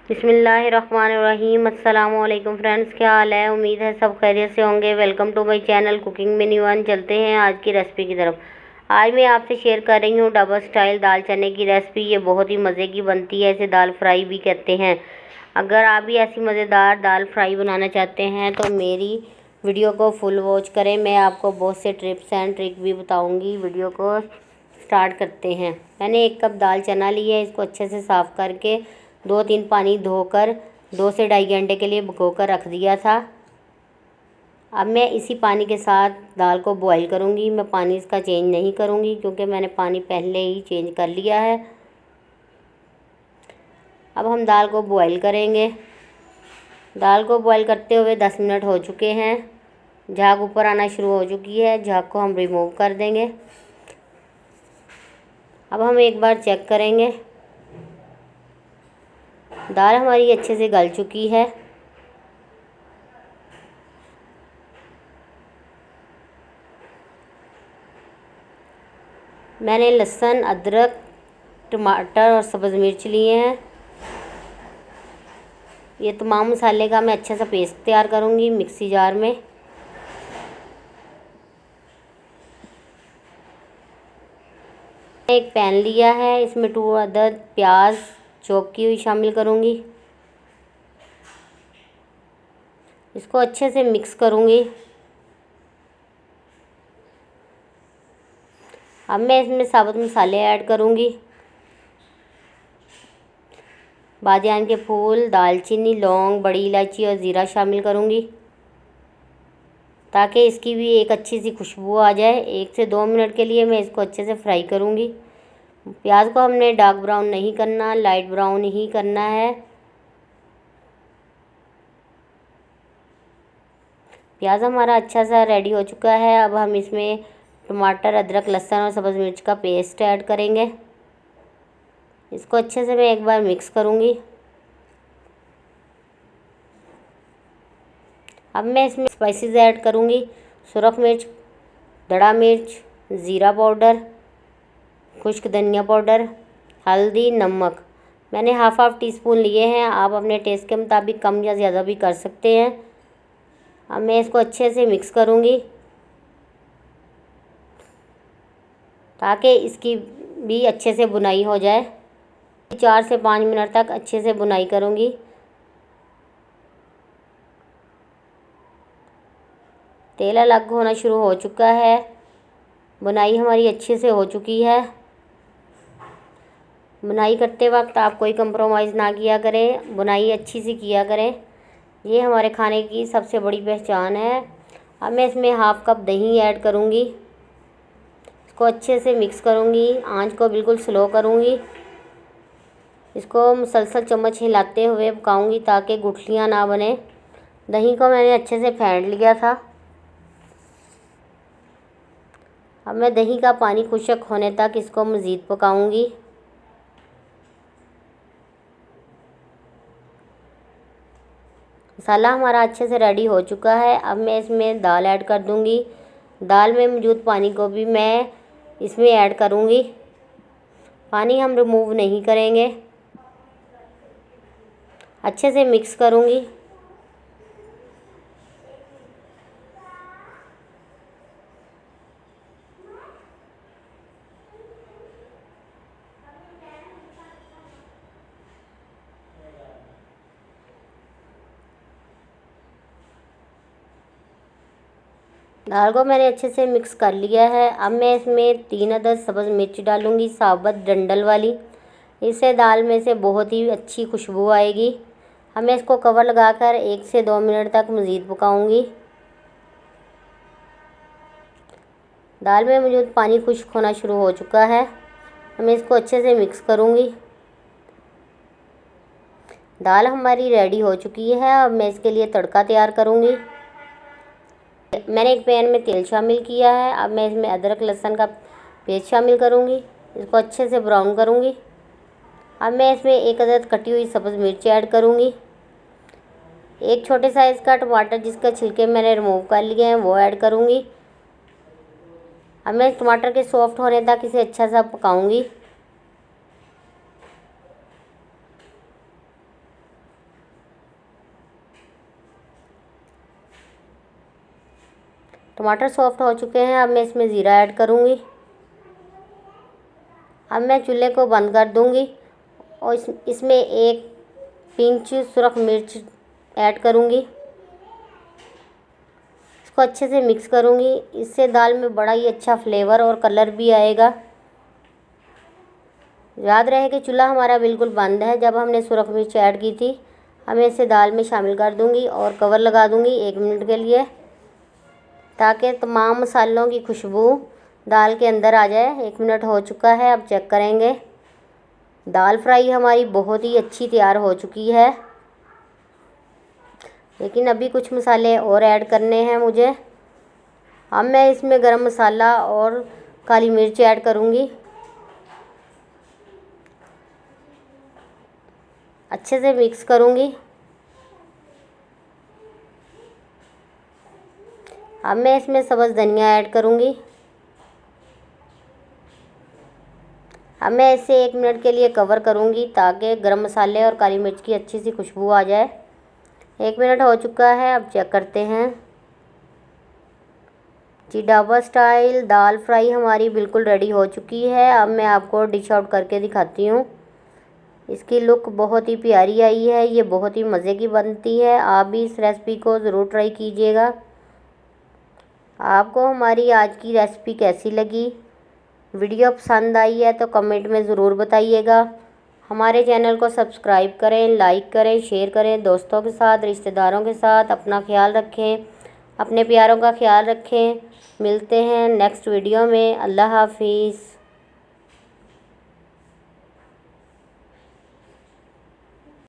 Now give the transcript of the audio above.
बिस्मिल्लाहिर्रहमानिर्रहीम। अस्सलामुअलैकुम फ्रेंड्स, क्या हाल है? उम्मीद है सब खैरियत से होंगे। Welcome to my channel cooking में न्यू। चलते हैं आज की रेसिपी की तरफ। आज मैं आपसे शेयर कर रही हूँ डबल स्टाइल दाल चने की रेसिपी। ये बहुत ही मज़े की बनती है, इसे दाल फ्राई भी कहते हैं। अगर आप भी ऐसी मज़ेदार दाल फ्राई बनाना चाहते हैं तो मेरी वीडियो को फुल वॉच करें। मैं आपको बहुत से टिप्स एंड ट्रिक भी बताऊँगी। वीडियो को स्टार्ट करते हैं। मैंने 1 कप दाल चना ली है। इसको अच्छे से साफ़ करके 2-3 पानी धोकर 2 से ढाई घंटे के लिए भिगोकर रख दिया था। अब मैं इसी पानी के साथ दाल को बॉईल करूँगी। मैं पानी इसका चेंज नहीं करूँगी क्योंकि मैंने पानी पहले ही चेंज कर लिया है। अब हम दाल को बॉईल करेंगे। दाल को बॉईल करते हुए 10 मिनट हो चुके हैं। झाग ऊपर आना शुरू हो चुकी है। झाग को हम रिमूव कर देंगे। अब हम एक बार चेक करेंगे। दाल हमारी अच्छे से गल चुकी है। मैंने लहसुन, अदरक, टमाटर और सब्ज़ मिर्च लिए हैं। ये तमाम मसाले का मैं अच्छे से पेस्ट तैयार करूँगी मिक्सी जार में। एक पैन लिया है, इसमें 2 अदद प्याज चॉप की हुई शामिल करूँगी। इसको अच्छे से मिक्स करूँगी। अब मैं इसमें साबुत मसाले ऐड करूँगी। बादियान के फूल, दालचीनी, लौंग, बड़ी इलायची और ज़ीरा शामिल करूँगी ताकि इसकी भी एक अच्छी सी खुशबू आ जाए। 1 से 2 मिनट के लिए मैं इसको अच्छे से फ्राई करूँगी। प्याज को हमने डार्क ब्राउन नहीं करना, लाइट ब्राउन ही करना है। प्याज हमारा अच्छा सा रेडी हो चुका है। अब हम इसमें टमाटर, अदरक, लहसुन और सब्ज़ मिर्च का पेस्ट ऐड करेंगे। इसको अच्छे से मैं एक बार मिक्स करूँगी। अब मैं इसमें स्पाइसेस ऐड करूँगी। सुरख मिर्च, दड़ा मिर्च, ज़ीरा पाउडर, खुश्क धनिया पाउडर, हल्दी, नमक। मैंने हाफ टी स्पून लिए हैं। आप अपने टेस्ट के मुताबिक कम या ज़्यादा भी कर सकते हैं। अब मैं इसको अच्छे से मिक्स करूँगी ताकि इसकी भी अच्छे से बुनाई हो जाए। 4 से 5 मिनट तक अच्छे से बुनाई करूँगी। तेल अलग होना शुरू हो चुका है। बुनाई हमारी अच्छे से हो चुकी है। बुनाई करते वक्त आप कोई कंप्रोमाइज़ ना किया करें, बुनाई अच्छी सी किया करें। ये हमारे खाने की सबसे बड़ी पहचान है। अब मैं इसमें हाफ कप दही ऐड करूँगी। इसको अच्छे से मिक्स करूँगी। आंच को बिल्कुल स्लो करूँगी। इसको मुसलसल चम्मच हिलाते हुए पकाऊँगी ताकि गुठलियाँ ना बने। दही को मैंने अच्छे से फेंट लिया था। अब मैं दही का पानी खुश्क होने तक इसको मज़ीद पकाऊँगी। मसाला हमारा अच्छे से रेडी हो चुका है। अब मैं इसमें दाल ऐड कर दूँगी। दाल में मौजूद पानी को भी मैं इसमें ऐड करूँगी। पानी हम रिमूव नहीं करेंगे। अच्छे से मिक्स करूँगी। दाल को मैंने अच्छे से मिक्स कर लिया है। अब मैं इसमें 3 अदद सब्ज़ मिर्च डालूँगी, साबुत डंडल वाली। इससे दाल में से बहुत ही अच्छी खुशबू आएगी। अब मैं इसको कवर लगाकर 1 से 2 मिनट तक मज़ीद पकाऊँगी। दाल में मौजूद पानी खुश्क होना शुरू हो चुका है। मैं इसको अच्छे से मिक्स करूँगी। दाल हमारी रेडी हो चुकी है। अब मैं इसके लिए तड़का तैयार करूँगी। मैंने एक पैन में तेल शामिल किया है। अब मैं इसमें अदरक लहसुन का पेस्ट शामिल करूँगी। इसको अच्छे से ब्राउन करूँगी। अब मैं इसमें 1 अदद कटी हुई सब्ज़ मिर्च ऐड करूँगी। 1 छोटे साइज़ का टमाटर जिसका छिलके मैंने रिमूव कर लिए हैं वो ऐड करूँगी। अब मैं टमाटर के सॉफ्ट होने तक इसे अच्छा सा पकाऊँगी। टमाटर सॉफ्ट हो चुके हैं। अब मैं इसमें ज़ीरा ऐड करूँगी। अब मैं चूल्हे को बंद कर दूँगी और इसमें एक पिंच सुरख मिर्च ऐड करूँगी। इसको अच्छे से मिक्स करूँगी। इससे दाल में बड़ा ही अच्छा फ्लेवर और कलर भी आएगा। याद रहे कि चूल्हा हमारा बिल्कुल बंद है जब हमने सुरख मिर्च ऐड की थी। अब मैं इसे दाल में शामिल कर दूँगी और कवर लगा दूँगी 1 मिनट के लिए, ताकि तमाम मसालों की खुशबू दाल के अंदर आ जाए। 1 मिनट हो चुका है। अब चेक करेंगे। दाल फ्राई हमारी बहुत ही अच्छी तैयार हो चुकी है, लेकिन अभी कुछ मसाले और ऐड करने हैं मुझे। अब मैं इसमें गरम मसाला और काली मिर्च ऐड करूँगी। अच्छे से मिक्स करूँगी। अब मैं इसमें सब्ज़ धनिया ऐड करूँगी। अब मैं इसे 1 मिनट के लिए कवर करूँगी ताकि गरम मसाले और काली मिर्च की अच्छी सी खुशबू आ जाए। 1 मिनट हो चुका है। अब चेक करते हैं। जी, ढाबा स्टाइल दाल फ्राई हमारी बिल्कुल रेडी हो चुकी है। अब मैं आपको डिश आउट करके दिखाती हूँ। इसकी लुक बहुत ही प्यारी आई है। ये बहुत ही मज़े की बनती है। आप भी इस रेसिपी को ज़रूर ट्राई कीजिएगा। आपको हमारी आज की रेसिपी कैसी लगी? वीडियो पसंद आई है तो कमेंट में ज़रूर बताइएगा। हमारे चैनल को सब्सक्राइब करें, लाइक करें, शेयर करें। दोस्तों के साथ, रिश्तेदारों के साथ अपना ख्याल रखें, अपने प्यारों का ख्याल रखें। मिलते हैं नेक्स्ट वीडियो में। अल्लाह हाफिज़।